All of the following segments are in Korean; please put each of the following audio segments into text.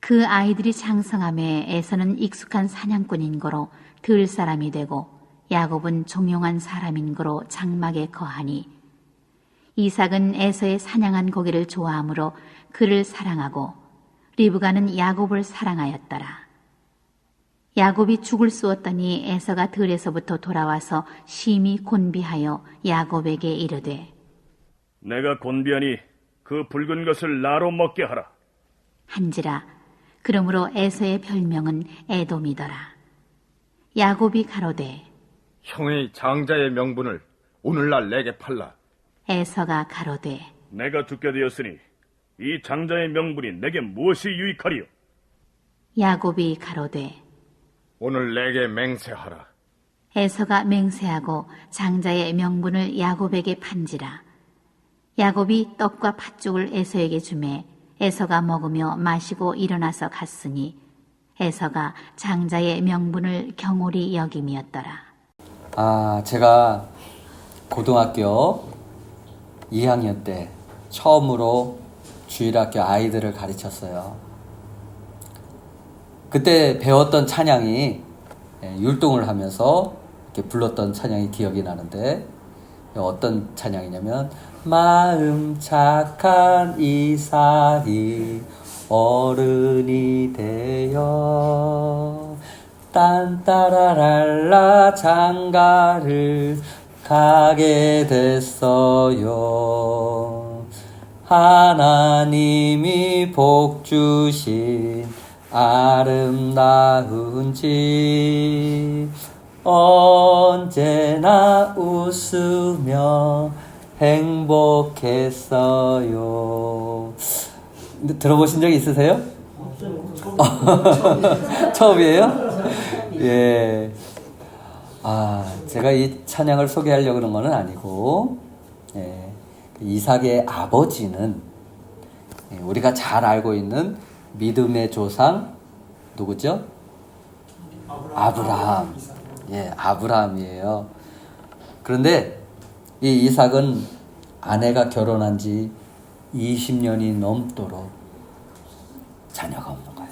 그 아이들이 장성함에 에서는 익숙한 사냥꾼인 거로 들 사람이 되고 야곱은 종용한 사람인 거로 장막에 거하니 이삭은 에서의 사냥한 고기를 좋아하므로 그를 사랑하고 리브가는 야곱을 사랑하였더라. 야곱이 죽을 쏘았더니 에서가 들에서부터 돌아와서 심히 곤비하여 야곱에게 이르되 내가 곤비하니 그 붉은 것을 나로 먹게 하라. 한지라. 그러므로 에서의 별명은 에돔이더라. 야곱이 가로되 형의 장자의 명분을 오늘날 내게 팔라. 에서가 가로되 내가 죽게 되었으니 이 장자의 명분이 내게 무엇이 유익하리요? 야곱이 가로되 오늘 내게 맹세하라. 에서가 맹세하고 장자의 명분을 야곱에게 판지라. 야곱이 떡과 팥죽을 에서에게 주매 에서가 먹으며 마시고 일어나서 갔으니 에서가 장자의 명분을 경홀히 여김이었더라. 제가 고등학교 2학년 때 처음으로 주일학교 아이들을 가르쳤어요. 그때 배웠던 찬양이 율동을 하면서 이렇게 불렀던 찬양이 기억이 나는데 어떤 찬양이냐면 마음 착한 이삭이 어른이 되어 딴따라랄라 장가를 가게 됐어요. 하나님이 복 주신 아름다운 집 언제나 웃으며 행복했어요. 들어보신 적 있으세요? 처음이에요? 예. 제가 이 찬양을 소개하려고 그런 건 아니고, 예. 이삭의 아버지는 우리가 잘 알고 있는 믿음의 조상 누구죠? 아브라함. 예, 아브라함이에요. 그런데 이 이삭은 아내가 결혼한 지 20년이 넘도록 자녀가 없는 거예요.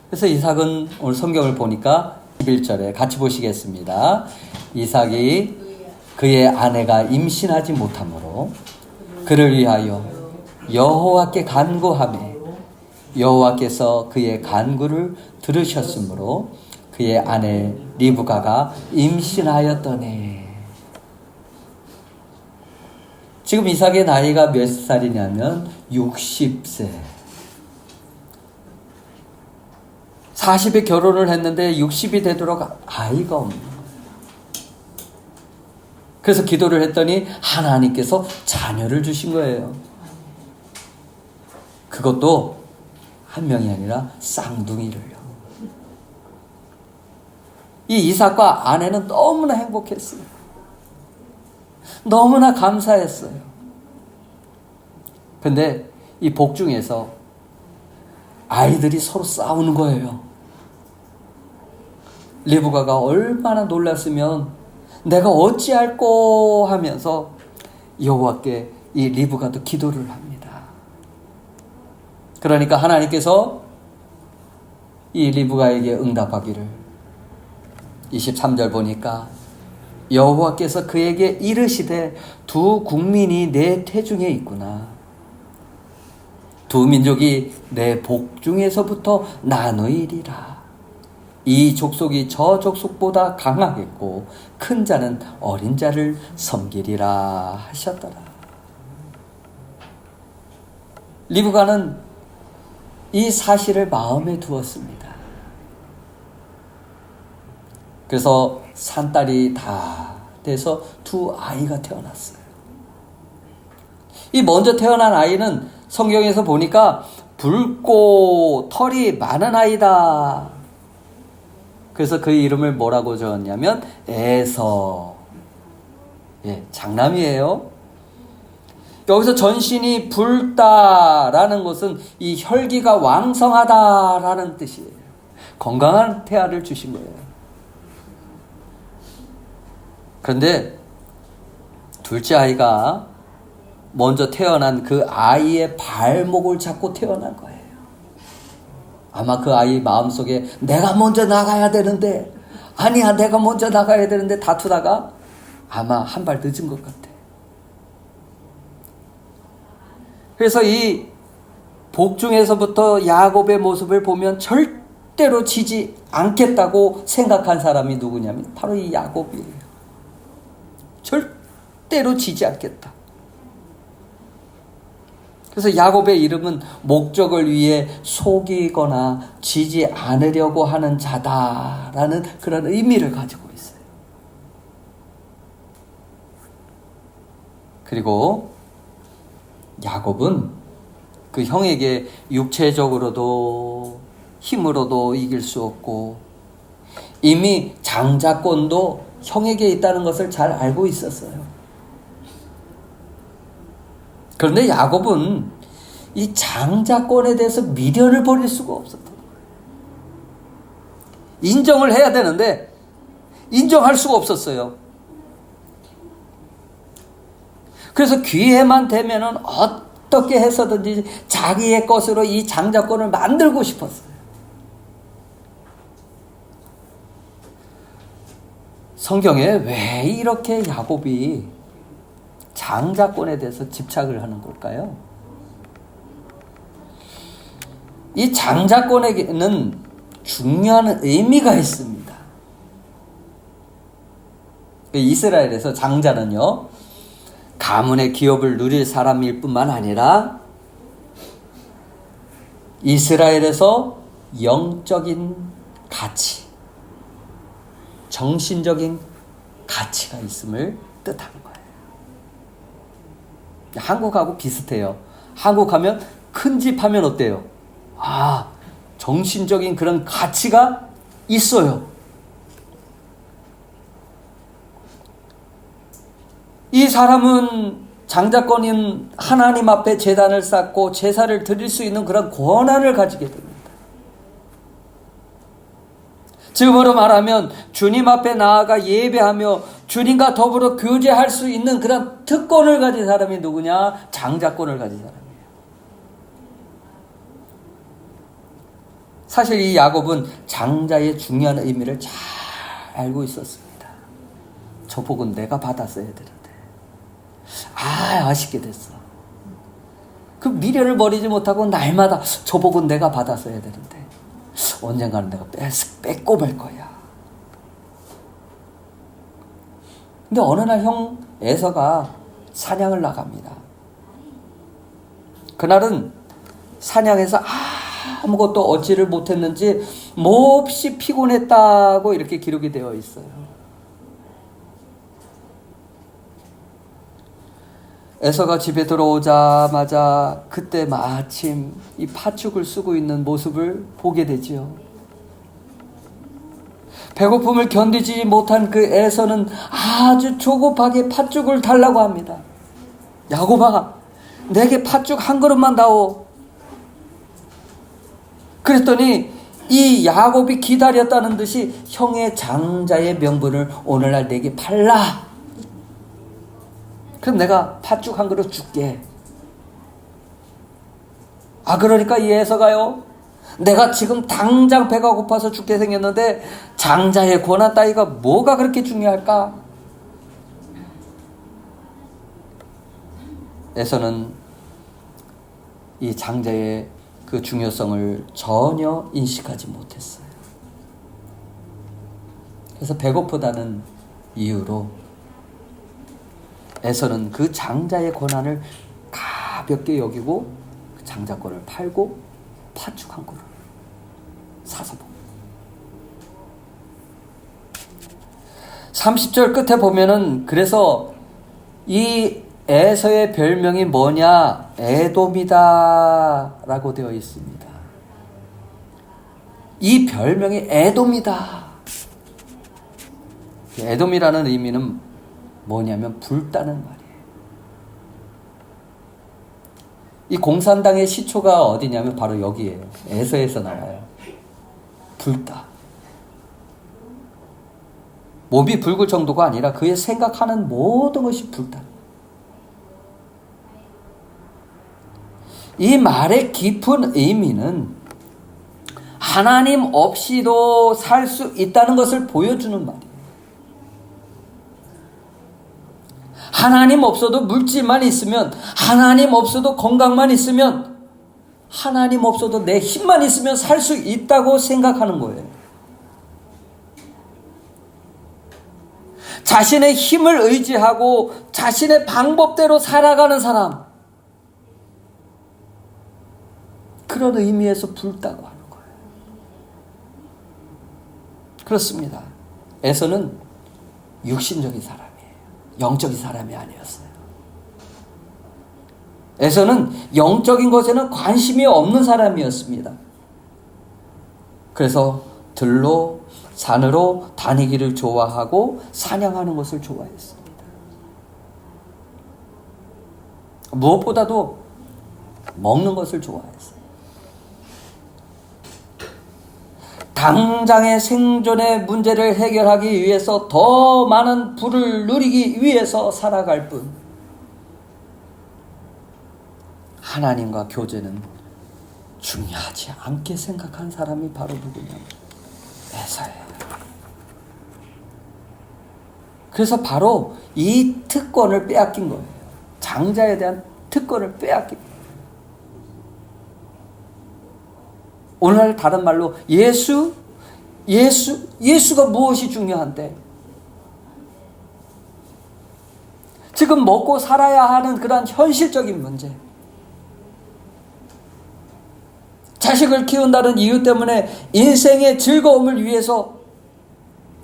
그래서 이삭은 오늘 성경을 보니까 11절에 같이 보시겠습니다. 이삭이 그의 아내가 임신하지 못하므로 그를 위하여 여호와께 간구하매 여호와께서 그의 간구를 들으셨으므로 그의 아내 리브가가 임신하였더니 지금 이삭의 나이가 몇 살이냐면 60세. 40에 결혼을 했는데 60이 되도록 아이가 없는 거예요. 그래서 기도를 했더니 하나님께서 자녀를 주신 거예요. 그것도 한 명이 아니라 쌍둥이를요. 이 이삭과 아내는 너무나 행복했어요. 너무나 감사했어요. 근데 이 복중에서 아이들이 서로 싸우는 거예요. 리브가가 얼마나 놀랐으면 내가 어찌할꼬 하면서 여호와께 이 리브가도 기도를 합니다. 그러니까 하나님께서 이 리브가에게 응답하기를 23절 보니까 여호와께서 그에게 이르시되 두 국민이 내 태중에 있구나. 두 민족이 내 복중에서부터 나누이리라. 이 족속이 저 족속보다 강하겠고 큰 자는 어린 자를 섬기리라 하셨더라. 리브가는 이 사실을 마음에 두었습니다. 그래서 산딸이 다 돼서 두 아이가 태어났어요. 이 먼저 태어난 아이는 성경에서 보니까 붉고 털이 많은 아이다. 그래서 그 이름을 뭐라고 적었냐면 에서. 예, 장남이에요. 여기서 전신이 붉다라는 것은 이 혈기가 왕성하다라는 뜻이에요. 건강한 태아를 주신 거예요. 그런데 둘째 아이가 먼저 태어난 그 아이의 발목을 잡고 태어난 거예요. 아마 그 아이 마음속에 내가 먼저 나가야 되는데, 아니야 내가 먼저 나가야 되는데 다투다가 아마 한 발 늦은 것 같아. 그래서 이 복중에서부터 야곱의 모습을 보면 절대로 지지 않겠다고 생각한 사람이 누구냐면 바로 이 야곱이에요. 절대로 지지 않겠다. 그래서 야곱의 이름은 목적을 위해 속이거나 지지 않으려고 하는 자다라는 그런 의미를 가지고 있어요. 그리고 야곱은 그 형에게 육체적으로도 힘으로도 이길 수 없고 이미 장자권도 형에게 있다는 것을 잘 알고 있었어요. 그런데 야곱은 이 장자권에 대해서 미련을 버릴 수가 없었던 거예요. 인정을 해야 되는데 인정할 수가 없었어요. 그래서 기회만 되면은 어떻게 해서든지 자기의 것으로 이 장자권을 만들고 싶었어요. 성경에 왜 이렇게 야곱이 장자권에 대해서 집착을 하는 걸까요? 이 장자권에는 중요한 의미가 있습니다. 이스라엘에서 장자는요, 가문의 기업을 누릴 사람일 뿐만 아니라 이스라엘에서 영적인 가치, 정신적인 가치가 있음을 뜻하는 거예요. 한국하고 비슷해요. 한국 하면 큰 집 하면 어때요? 정신적인 그런 가치가 있어요. 이 사람은 장자권인 하나님 앞에 제단을 쌓고 제사를 드릴 수 있는 그런 권한을 가지게 됩니다. 지금으로 말하면 주님 앞에 나아가 예배하며 주님과 더불어 교제할 수 있는 그런 특권을 가진 사람이 누구냐? 장자권을 가진 사람이에요. 사실 이 야곱은 장자의 중요한 의미를 잘 알고 있었습니다. 저 복은 내가 받았어야 되는데 아쉽게 됐어. 그 미련을 버리지 못하고 날마다 저 복은 내가 받았어야 되는데 언젠가는 내가 뺏고 말 거야. 근데 어느 날 형 에서가 사냥을 나갑니다. 그날은 사냥에서 아무것도 얻지를 못했는지 몹시 피곤했다고 이렇게 기록이 되어 있어요. 에서가 집에 들어오자마자 그때 마침 이 팥죽을 쓰고 있는 모습을 보게 되지요. 배고픔을 견디지 못한 그 에서는 아주 조급하게 팥죽을 달라고 합니다. 야곱아, 내게 팥죽 한 그릇만 다오. 그랬더니 이 야곱이 기다렸다는 듯이 형의 장자의 명분을 오늘날 내게 팔라. 그럼 내가 팥죽 한 그릇 줄게. 그러니까 이 에서가요, 내가 지금 당장 배가 고파서 죽게 생겼는데 장자의 권한 따위가 뭐가 그렇게 중요할까? 에서는 이 장자의 그 중요성을 전혀 인식하지 못했어요. 그래서 배고프다는 이유로 에서는 그 장자의 권한을 가볍게 여기고 그 장자권을 팔고 팥죽 한 그릇 사서 먹어요. 30절 끝에 보면은 그래서 이 에서의 별명이 뭐냐? 에돔이다 라고 되어 있습니다. 이 별명이 에돔이다. 에돔이라는 의미는 뭐냐면 불다는 말이에요. 이 공산당의 시초가 어디냐면 바로 여기에요. 에서에서 나와요. 불다. 몸이 붉을 정도가 아니라 그의 생각하는 모든 것이 불다. 이 말의 깊은 의미는 하나님 없이도 살 수 있다는 것을 보여주는 말이에요. 하나님 없어도 물질만 있으면, 하나님 없어도 건강만 있으면, 하나님 없어도 내 힘만 있으면 살 수 있다고 생각하는 거예요. 자신의 힘을 의지하고 자신의 방법대로 살아가는 사람, 그런 의미에서 불다고 하는 거예요. 그렇습니다. 에서는 육신적인 사람이에요. 영적인 사람이 아니었어요. 에서는 영적인 것에는 관심이 없는 사람이었습니다. 그래서 들로 산으로 다니기를 좋아하고 사냥하는 것을 좋아했습니다. 무엇보다도 먹는 것을 좋아했어요. 당장의 생존의 문제를 해결하기 위해서 더 많은 부를 누리기 위해서 살아갈 뿐, 하나님과 교제는 중요하지 않게 생각한 사람이 바로 누구냐면 에서예요. 그래서 바로 이 특권을 빼앗긴 거예요. 장자에 대한 특권을 빼앗긴 거예요. 오늘 다른 말로 예수가 무엇이 중요한데? 지금 먹고 살아야 하는 그런 현실적인 문제, 자식을 키운다는 이유 때문에 인생의 즐거움을 위해서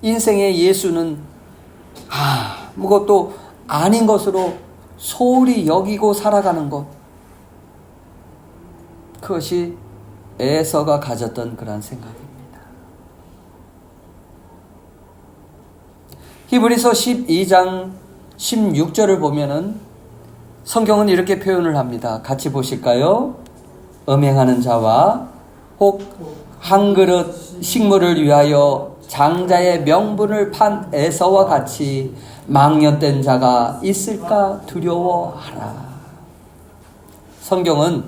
인생의 예수는 아무것도 아닌 것으로 소홀히 여기고 살아가는 것, 그것이 에서가 가졌던 그런 생각입니다. 히브리서 12장 16절을 보면은 성경은 이렇게 표현을 합니다. 같이 보실까요? 음행하는 자와 혹 한 그릇 식물을 위하여 장자의 명분을 판 에서와 같이 망령된 자가 있을까 두려워하라. 성경은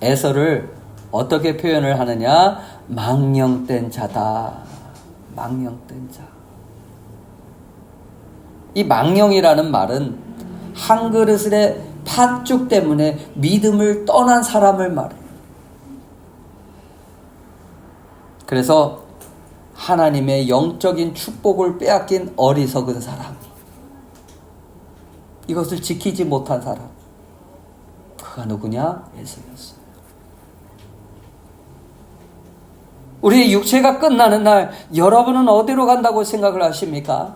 에서를 어떻게 표현을 하느냐? 망령된 자다. 망령된 자. 이 망령이라는 말은 한 그릇의 팥죽 때문에 믿음을 떠난 사람을 말해요. 그래서 하나님의 영적인 축복을 빼앗긴 어리석은 사람, 이것을 지키지 못한 사람, 그가 누구냐? 에서였어요. 우리의 육체가 끝나는 날 여러분은 어디로 간다고 생각을 하십니까?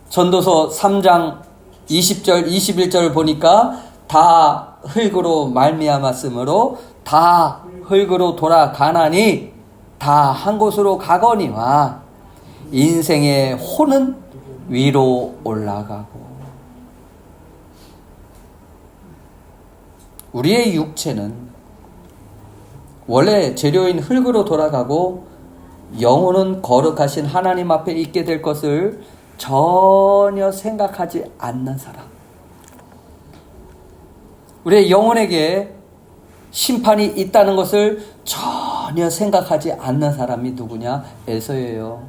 전도서 3장 20절 21절을 보니까 다 흙으로 말미암았으므로 다 흙으로 돌아가나니 다 한 곳으로 가거니와 인생의 호는 위로 올라가고. 우리의 육체는 원래 재료인 흙으로 돌아가고 영혼은 거룩하신 하나님 앞에 있게 될 것을 전혀 생각하지 않는 사람, 우리의 영혼에게 심판이 있다는 것을 전혀 생각하지 않는 사람이 누구냐? 에서예요.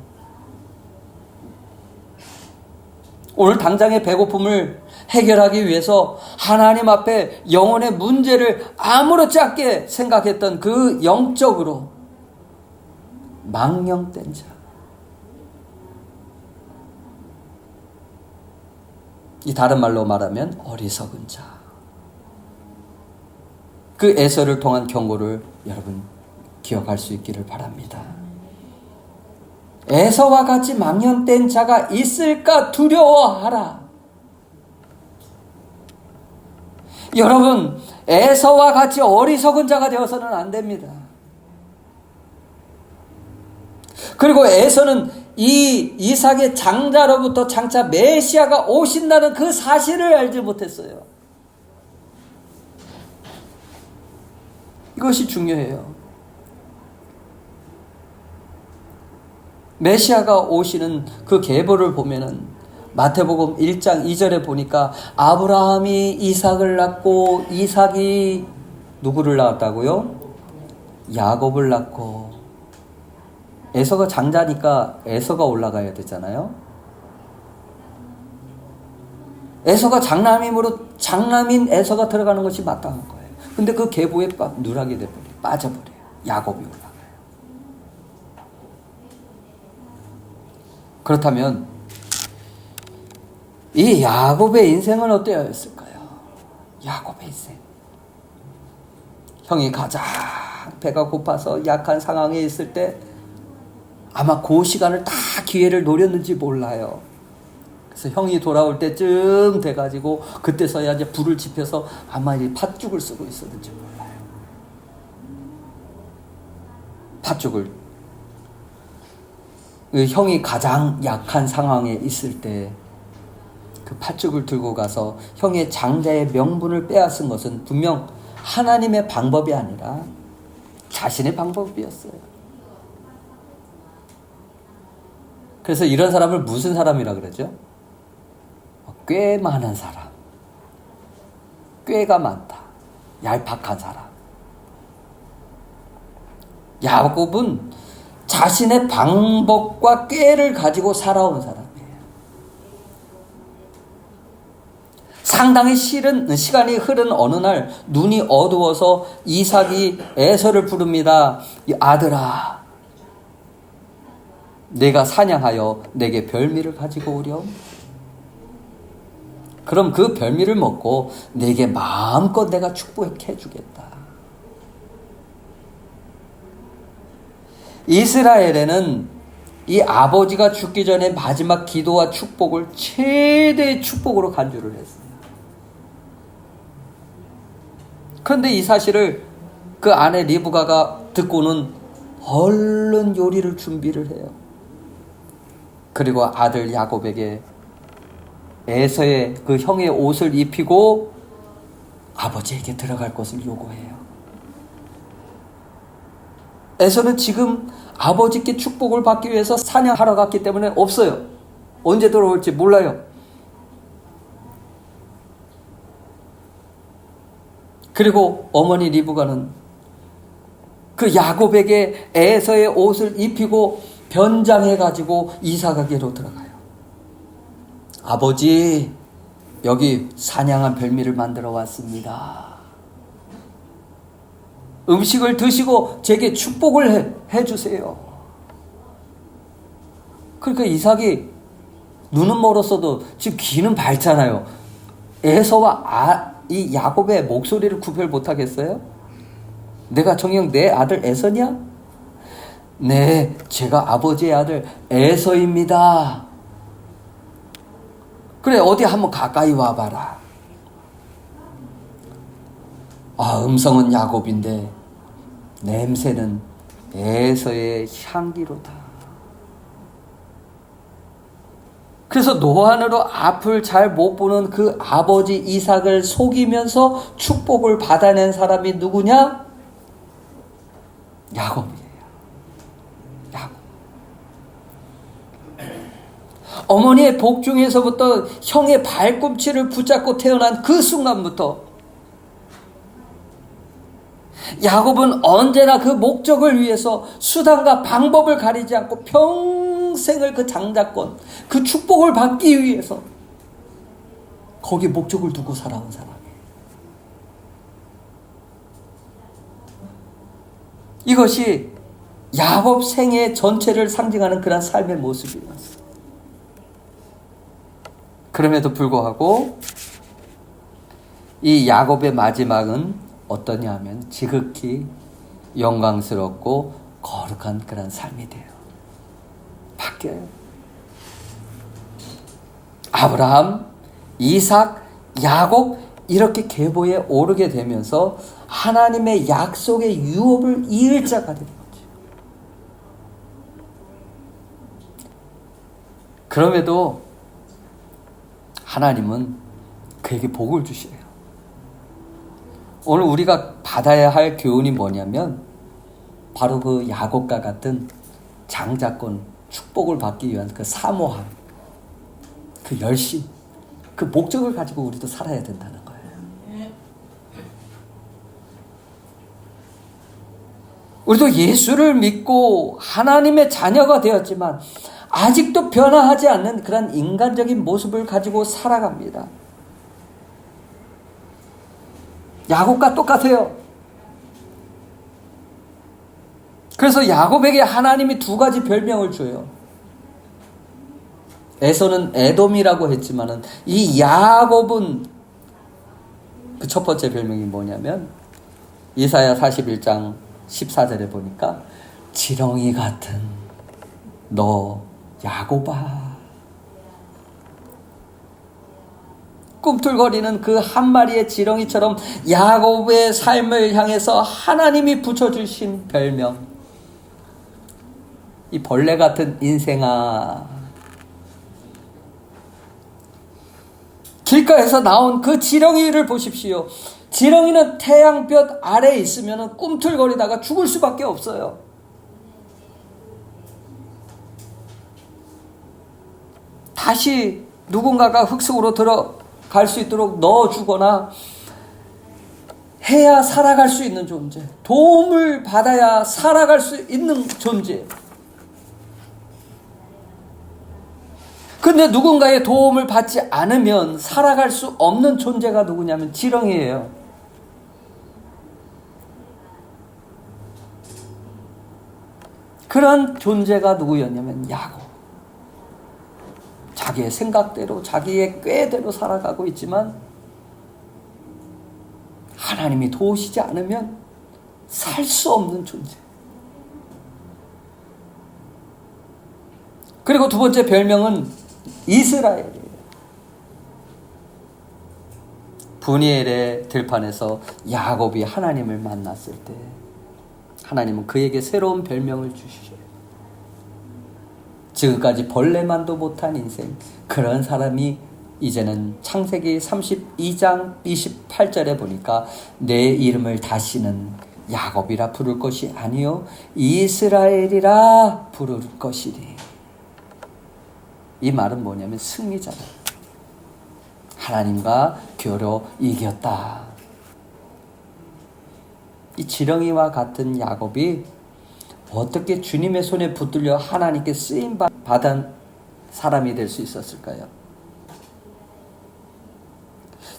오늘 당장의 배고픔을 해결하기 위해서 하나님 앞에 영혼의 문제를 아무렇지 않게 생각했던 그 영적으로 망령된 자, 이 다른 말로 말하면 어리석은 자, 그 에서를 통한 경고를 여러분 기억할 수 있기를 바랍니다. 에서와 같이 망령된 자가 있을까 두려워하라. 여러분, 에서와 같이 어리석은 자가 되어서는 안 됩니다. 그리고 에서는 이 이삭의 장자로부터 장차 메시아가 오신다는 그 사실을 알지 못했어요. 이것이 중요해요. 메시아가 오시는 그 계보를 보면은 마태복음 1장 2절에 보니까 아브라함이 이삭을 낳고 이삭이 누구를 낳았다고요? 야곱을 낳고. 에서가 장자니까 에서가 올라가야 되잖아요. 에서가 장남인 에서가 들어가는 것이 마땅한 거예요. 근데 그 계보에 누락이 돼버려요. 빠져버려요. 야곱이 올라가요. 그렇다면 이 야곱의 인생은 어떠했을까요? 야곱의 인생. 형이 가장 배가 고파서 약한 상황에 있을 때 아마 그 시간을 다 기회를 노렸는지 몰라요. 그래서 형이 돌아올 때쯤 돼가지고 그때서야 이제 불을 지펴서 아마 이 팥죽을 쓰고 있었는지 몰라요. 팥죽을. 그 형이 가장 약한 상황에 있을 때 그 팥죽을 들고 가서 형의 장자의 명분을 빼앗은 것은 분명 하나님의 방법이 아니라 자신의 방법이었어요. 그래서 이런 사람을 무슨 사람이라 그러죠? 꽤 많은 사람. 꾀가 많다. 얄팍한 사람. 야곱은 자신의 방법과 꾀를 가지고 살아온 사람이에요. 상당히 시간이 흐른 어느 날 눈이 어두워서 이삭이 에서를 부릅니다. 아들아, 내가 사냥하여 내게 별미를 가지고 오렴. 그럼 그 별미를 먹고 내게 마음껏 내가 축복해 주겠다. 이스라엘에는 이 아버지가 죽기 전에 마지막 기도와 축복을 최대의 축복으로 간주를 했어요. 그런데 이 사실을 그 아내 리브가가 듣고는 얼른 요리를 준비를 해요. 그리고 아들 야곱에게 에서의 그 형의 옷을 입히고 아버지에게 들어갈 것을 요구해요. 에서는 지금 아버지께 축복을 받기 위해서 사냥하러 갔기 때문에 없어요. 언제 돌아올지 몰라요. 그리고 어머니 리브가는 그 야곱에게 에서의 옷을 입히고 변장해가지고 이삭에게로 들어가요. 아버지, 여기 사냥한 별미를 만들어 왔습니다. 음식을 드시고 제게 축복을 해주세요. 그러니까 이삭이 눈은 멀었어도 지금 귀는 밝잖아요. 에서와 이 야곱의 목소리를 구별 못하겠어요? 내가 정녕 내 아들 에서냐? 네, 제가 아버지의 아들 에서입니다. 그래, 어디 한번 가까이 와봐라. 음성은 야곱인데 냄새는 에서의 향기로다. 그래서 노안으로 앞을 잘 못 보는 그 아버지 이삭을 속이면서 축복을 받아낸 사람이 누구냐? 야곱이에요. 야곱. 어머니의 복중에서부터 형의 발꿈치를 붙잡고 태어난 그 순간부터 야곱은 언제나 그 목적을 위해서 수단과 방법을 가리지 않고 평생을 그 장자권, 그 축복을 받기 위해서 거기에 목적을 두고 살아온 사람이에요. 이것이 야곱 생애 전체를 상징하는 그런 삶의 모습이었어요. 그럼에도 불구하고 이 야곱의 마지막은 어떠냐 하면 지극히 영광스럽고 거룩한 그런 삶이 돼요. 바뀌어요. 아브라함, 이삭, 야곱 이렇게 계보에 오르게 되면서 하나님의 약속의 유업을 이을 자가 되는 거죠. 그럼에도 하나님은 그에게 복을 주셔요. 오늘 우리가 받아야 할 교훈이 뭐냐면 바로 그 야곱과 같은 장자권 축복을 받기 위한 그 사모함, 그 열심, 그 목적을 가지고 우리도 살아야 된다는 거예요. 우리도 예수를 믿고 하나님의 자녀가 되었지만 아직도 변화하지 않는 그런 인간적인 모습을 가지고 살아갑니다. 야곱과 똑같아요. 그래서 야곱에게 하나님이 두 가지 별명을 줘요. 에서는 에돔이라고 했지만은 이 야곱은 그 첫 번째 별명이 뭐냐면 이사야 41장 14절에 보니까 지렁이 같은 너 야곱아. 꿈틀거리는 그 한 마리의 지렁이처럼 야곱의 삶을 향해서 하나님이 붙여주신 별명. 이 벌레 같은 인생아. 길가에서 나온 그 지렁이를 보십시오. 지렁이는 태양볕 아래에 있으면 꿈틀거리다가 죽을 수밖에 없어요. 다시 누군가가 흙 속으로 들어갈 수 있도록 넣어주거나 해야 살아갈 수 있는 존재. 도움을 받아야 살아갈 수 있는 존재. 근데 누군가의 도움을 받지 않으면 살아갈 수 없는 존재가 누구냐면 지렁이에요. 그런 존재가 누구였냐면 야곱. 자기의 생각대로 자기의 꾀대로 살아가고 있지만 하나님이 도우시지 않으면 살 수 없는 존재. 그리고 두 번째 별명은 이스라엘이에요. 분이엘의 들판에서 야곱이 하나님을 만났을 때 하나님은 그에게 새로운 별명을 주시죠. 지금까지 벌레만도 못한 인생, 그런 사람이 이제는 창세기 32장 28절에 보니까 내 이름을 다시는 야곱이라 부를 것이 아니요 이스라엘이라 부를 것이리. 이 말은 뭐냐면 승리자다. 하나님과 겨뤄 이겼다. 이 지렁이와 같은 야곱이 어떻게 주님의 손에 붙들려 하나님께 쓰임 받은 사람이 될 수 있었을까요?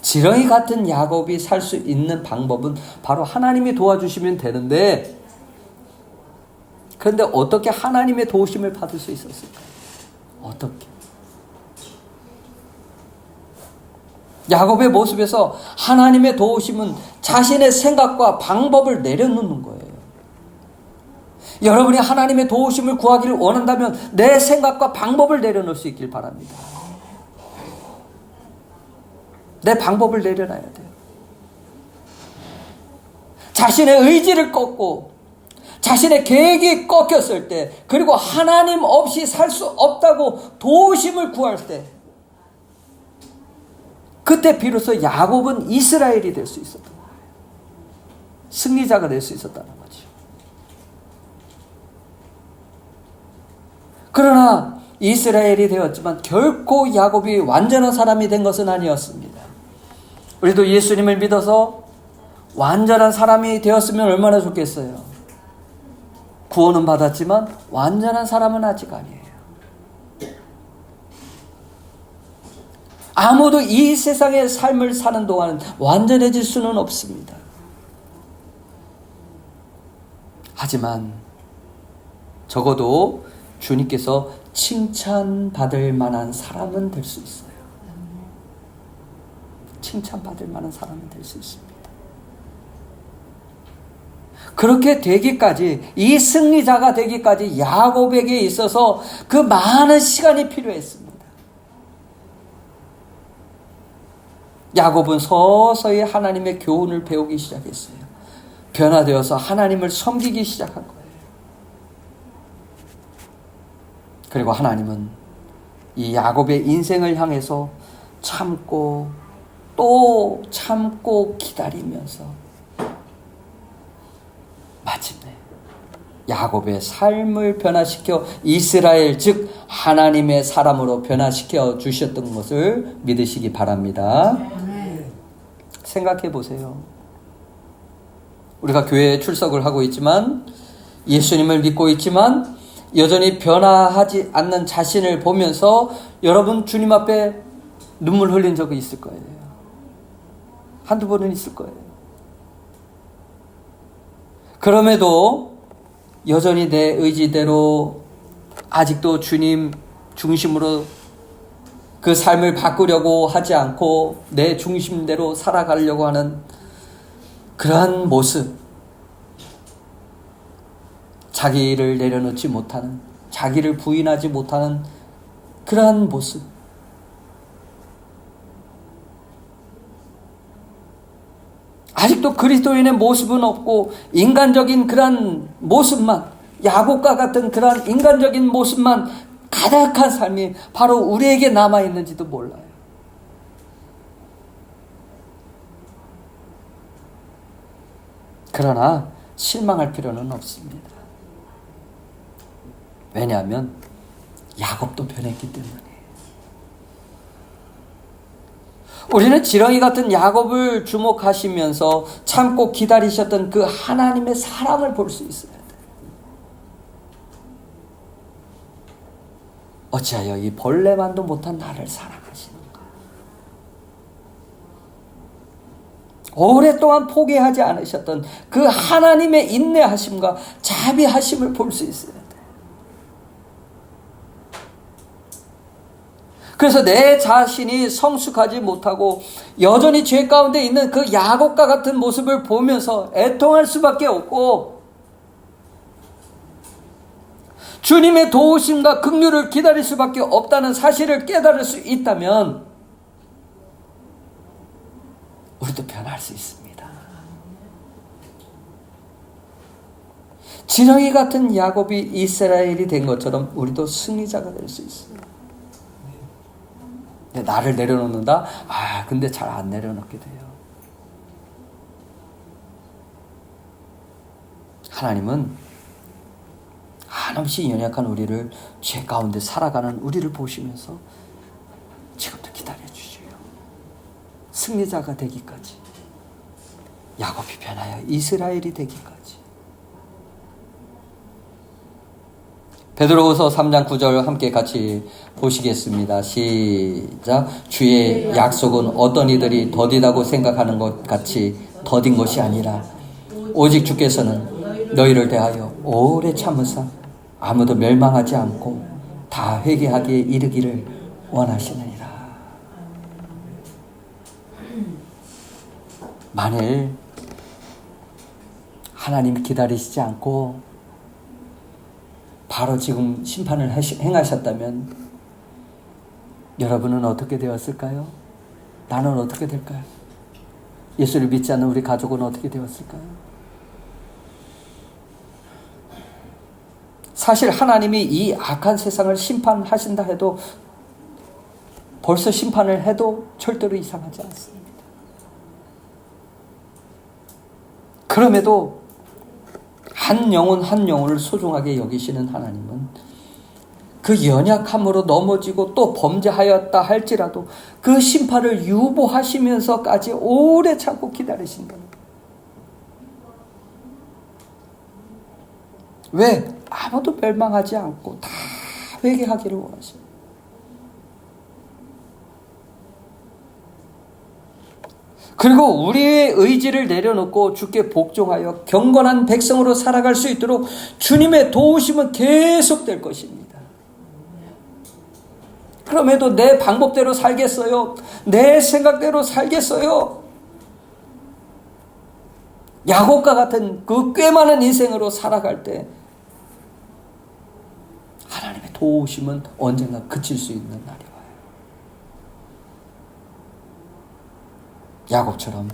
지렁이 같은 야곱이 살 수 있는 방법은 바로 하나님이 도와주시면 되는데, 그런데 어떻게 하나님의 도우심을 받을 수 있었을까요? 어떻게? 야곱의 모습에서 하나님의 도우심은 자신의 생각과 방법을 내려놓는 거예요. 여러분이 하나님의 도우심을 구하기를 원한다면 내 생각과 방법을 내려놓을 수 있길 바랍니다. 내 방법을 내려놔야 돼요. 자신의 의지를 꺾고 자신의 계획이 꺾였을 때, 그리고 하나님 없이 살 수 없다고 도우심을 구할 때, 그때 비로소 야곱은 이스라엘이 될 수 있었던 거예요. 승리자가 될 수 있었다는 거죠. 그러나 이스라엘이 되었지만 결코 야곱이 완전한 사람이 된 것은 아니었습니다. 우리도 예수님을 믿어서 완전한 사람이 되었으면 얼마나 좋겠어요. 구원은 받았지만 완전한 사람은 아직 아니에요. 아무도 이 세상의 삶을 사는 동안은 완전해질 수는 없습니다. 하지만 적어도 주님께서 칭찬받을 만한 사람은 될 수 있어요. 칭찬받을 만한 사람은 될 수 있습니다. 그렇게 되기까지, 이 승리자가 되기까지 야곱에게 있어서 그 많은 시간이 필요했습니다. 야곱은 서서히 하나님의 교훈을 배우기 시작했어요. 변화되어서 하나님을 섬기기 시작한 거예요. 그리고 하나님은 이 야곱의 인생을 향해서 참고 또 참고 기다리면서 마침내 야곱의 삶을 변화시켜 이스라엘, 즉 하나님의 사람으로 변화시켜 주셨던 것을 믿으시기 바랍니다. 생각해 보세요. 우리가 교회에 출석을 하고 있지만, 예수님을 믿고 있지만 여전히 변화하지 않는 자신을 보면서 여러분 주님 앞에 눈물 흘린 적이 있을 거예요. 한두 번은 있을 거예요. 그럼에도 여전히 내 의지대로 아직도 주님 중심으로 그 삶을 바꾸려고 하지 않고 내 중심대로 살아가려고 하는 그러한 모습, 자기를 내려놓지 못하는, 자기를 부인하지 못하는 그러한 모습, 아직도 그리스도인의 모습은 없고 인간적인 그러한 모습만, 야곱과 같은 그러한 인간적인 모습만 가득한 삶이 바로 우리에게 남아있는지도 몰라요. 그러나 실망할 필요는 없습니다. 왜냐하면 야곱도 변했기 때문에. 우리는 지렁이 같은 야곱을 주목하시면서 참고 기다리셨던 그 하나님의 사랑을 볼 수 있어야 돼요. 어찌하여 이 벌레만도 못한 나를 사랑하시는가? 오랫동안 포기하지 않으셨던 그 하나님의 인내하심과 자비하심을 볼 수 있어야 돼요. 그래서 내 자신이 성숙하지 못하고 여전히 죄 가운데 있는 그 야곱과 같은 모습을 보면서 애통할 수밖에 없고, 주님의 도우심과 긍휼을 기다릴 수밖에 없다는 사실을 깨달을 수 있다면 우리도 변할 수 있습니다. 지렁이 같은 야곱이 이스라엘이 된 것처럼 우리도 승리자가 될 수 있어요. 나를 내려놓는다? 근데 잘 안 내려놓게 돼요. 하나님은 한없이 연약한 우리를, 죄 가운데 살아가는 우리를 보시면서 지금도 기다려주세요. 승리자가 되기까지, 야곱이 변하여 이스라엘이 되기까지. 베드로후서 3장 9절 함께 같이 보시겠습니다. 시작. 주의 약속은 어떤 이들이 더디다고 생각하는 것 같이 더딘 것이 아니라 오직 주께서는 너희를 대하여 오래 참으사 아무도 멸망하지 않고 다 회개하기에 이르기를 원하시느니라. 만일 하나님 기다리시지 않고 바로 지금 심판을 행하셨다면 여러분은 어떻게 되었을까요? 나는 어떻게 될까요? 예수를 믿지 않는 우리 가족은 어떻게 되었을까요? 사실 하나님이 이 악한 세상을 심판하신다 해도, 벌써 심판을 해도 절대로 이상하지 않습니다. 그럼에도 한 영혼 한 영혼을 소중하게 여기시는 하나님은 그 연약함으로 넘어지고 또 범죄하였다 할지라도 그 심판을 유보하시면서까지 오래 참고 기다리신다. 왜? 아무도 멸망하지 않고 다 회개하기를 원하십니다. 그리고 우리의 의지를 내려놓고 주께 복종하여 경건한 백성으로 살아갈 수 있도록 주님의 도우심은 계속될 것입니다. 그럼에도 내 방법대로 살겠어요? 내 생각대로 살겠어요? 야곱과 같은 그 꽤 많은 인생으로 살아갈 때 하나님의 도우심은 언젠가 그칠 수 있는 날이 와요. 야곱처럼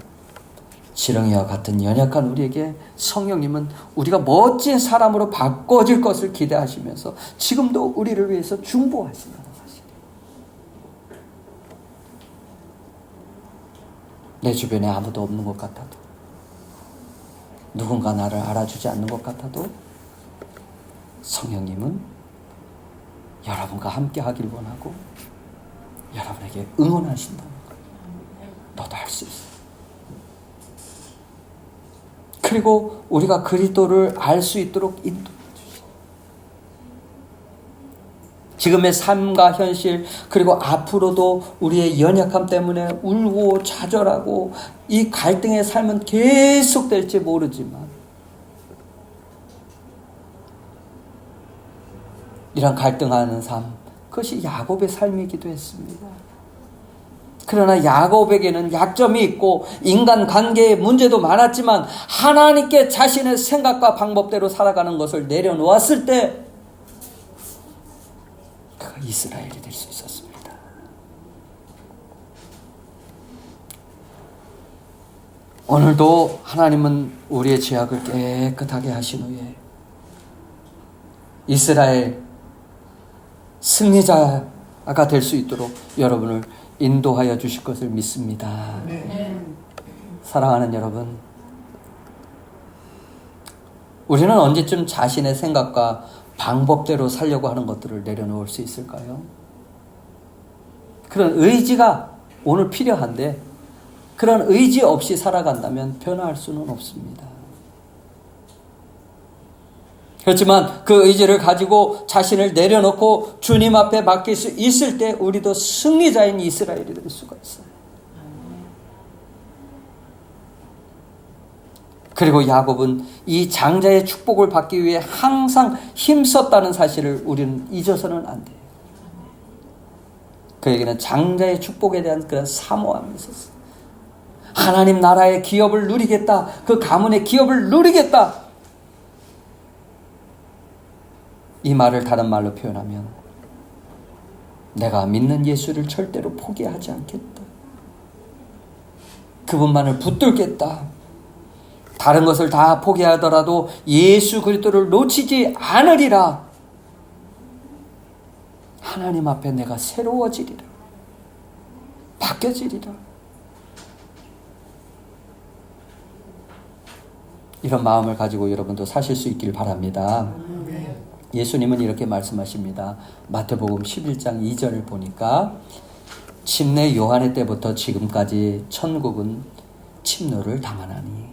지렁이와 같은 연약한 우리에게 성령님은 우리가 멋진 사람으로 바꿔질 것을 기대하시면서 지금도 우리를 위해서 중보하신다는 사실. 내 주변에 아무도 없는 것 같아도, 누군가 나를 알아주지 않는 것 같아도 성령님은 여러분과 함께 하길 원하고 여러분에게 응원하신다는 거예요. 너도 할 수 있어. 그리고 우리가 그리스도를 알 수 있도록 인도해 주시고, 지금의 삶과 현실, 그리고 앞으로도 우리의 연약함 때문에 울고 좌절하고 이 갈등의 삶은 계속될지 모르지만 이런 갈등하는 삶, 그것이 야곱의 삶이기도 했습니다. 그러나 야곱에게는 약점이 있고 인간관계의 문제도 많았지만 하나님께 자신의 생각과 방법대로 살아가는 것을 내려놓았을 때 그가 이스라엘이 될 수 있었습니다. 오늘도 하나님은 우리의 죄악을 깨끗하게 하신 후에 이스라엘 승리자가 될 수 있도록 여러분을 인도하여 주실 것을 믿습니다. 사랑하는 여러분, 우리는 언제쯤 자신의 생각과 방법대로 살려고 하는 것들을 내려놓을 수 있을까요? 그런 의지가 오늘 필요한데 그런 의지 없이 살아간다면 변화할 수는 없습니다. 그렇지만 그 의지를 가지고 자신을 내려놓고 주님 앞에 맡길 수 있을 때 우리도 승리자인 이스라엘이 될 수가 있어요. 그리고 야곱은 이 장자의 축복을 받기 위해 항상 힘썼다는 사실을 우리는 잊어서는 안 돼요. 그에게는 장자의 축복에 대한 그런 사모함이 있었어요. 하나님 나라의 기업을 누리겠다. 그 가문의 기업을 누리겠다. 이 말을 다른 말로 표현하면 내가 믿는 예수를 절대로 포기하지 않겠다. 그분만을 붙들겠다. 다른 것을 다 포기하더라도 예수 그리스도를 놓치지 않으리라. 하나님 앞에 내가 새로워지리라. 바뀌어지리라. 이런 마음을 가지고 여러분도 사실 수 있길 바랍니다. 예수님은 이렇게 말씀하십니다. 마태복음 11장 2절을 보니까 침례 요한의 때부터 지금까지 천국은 침노를 당하나니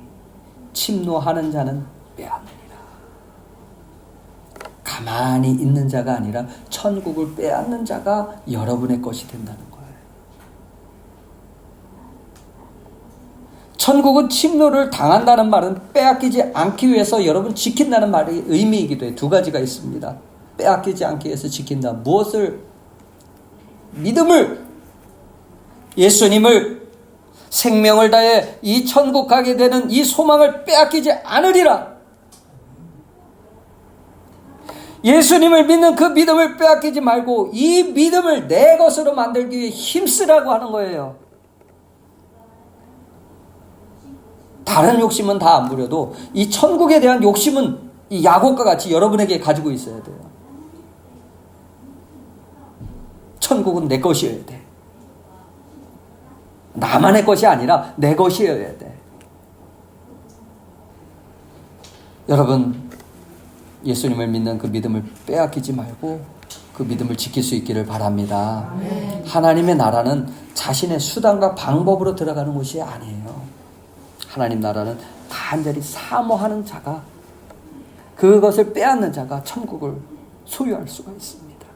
침노하는 자는 빼앗느니라. 가만히 있는 자가 아니라 천국을 빼앗는 자가 여러분의 것이 된다는 거예요. 천국은 침노를 당한다는 말은 빼앗기지 않기 위해서 여러분 지킨다는 말의 의미이기도 해요. 두 가지가 있습니다. 빼앗기지 않기 위해서 지킨다. 무엇을? 믿음을, 예수님을, 생명을 다해 이 천국 가게 되는 이 소망을 빼앗기지 않으리라. 예수님을 믿는 그 믿음을 빼앗기지 말고 이 믿음을 내 것으로 만들기 위해 힘쓰라고 하는 거예요. 다른 욕심은 다 안 부려도 이 천국에 대한 욕심은 이 야곱과 같이 여러분에게 가지고 있어야 돼요. 천국은 내 것이어야 돼. 나만의 것이 아니라 내 것이어야 돼. 여러분, 예수님을 믿는 그 믿음을 빼앗기지 말고 그 믿음을 지킬 수 있기를 바랍니다. 하나님의 나라는 자신의 수단과 방법으로 들어가는 곳이 아니에요. 하나님 나라는 간절히 사모하는 자가, 그것을 빼앗는 자가 천국을 소유할 수가 있습니다.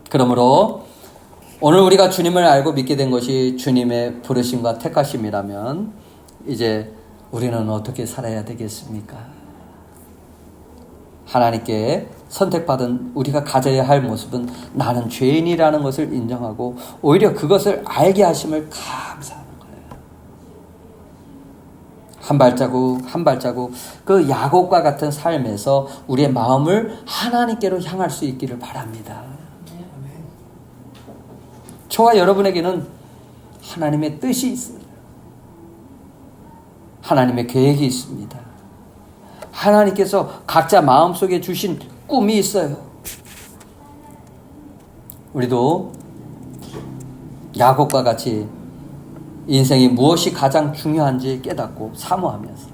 그러므로 오늘 우리가 주님을 알고 믿게 된 것이 주님의 부르심과 택하심이라면 이제 우리는 어떻게 살아야 되겠습니까? 하나님께 선택받은 우리가 가져야 할 모습은 나는 죄인이라는 것을 인정하고 오히려 그것을 알게 하심을 감사합니다. 한 발자국 한 발자국 그 야곱과 같은 삶에서 우리의 마음을 하나님께로 향할 수 있기를 바랍니다. 저와 여러분에게는 하나님의 뜻이 있습니다. 하나님의 계획이 있습니다. 하나님께서 각자 마음속에 주신 꿈이 있어요. 우리도 야곱과 같이 인생이 무엇이 가장 중요한지 깨닫고 사모하면서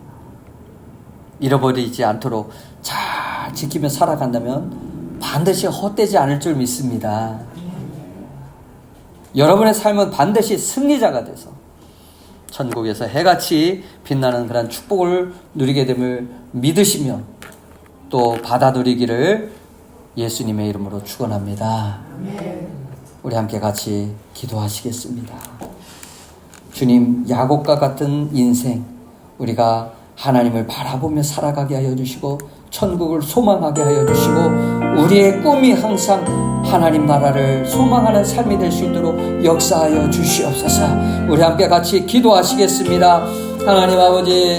잃어버리지 않도록 잘 지키며 살아간다면 반드시 헛되지 않을 줄 믿습니다. 여러분의 삶은 반드시 승리자가 돼서 천국에서 해같이 빛나는 그런 축복을 누리게 됨을 믿으시며 또 받아 누리기를 예수님의 이름으로 축원합니다. 우리 함께 같이 기도하시겠습니다. 주님, 야곱과 같은 인생 우리가 하나님을 바라보며 살아가게 하여 주시고 천국을 소망하게 하여 주시고 우리의 꿈이 항상 하나님 나라를 소망하는 삶이 될 수 있도록 역사하여 주시옵소서. 우리 함께 같이 기도하시겠습니다. 하나님 아버지,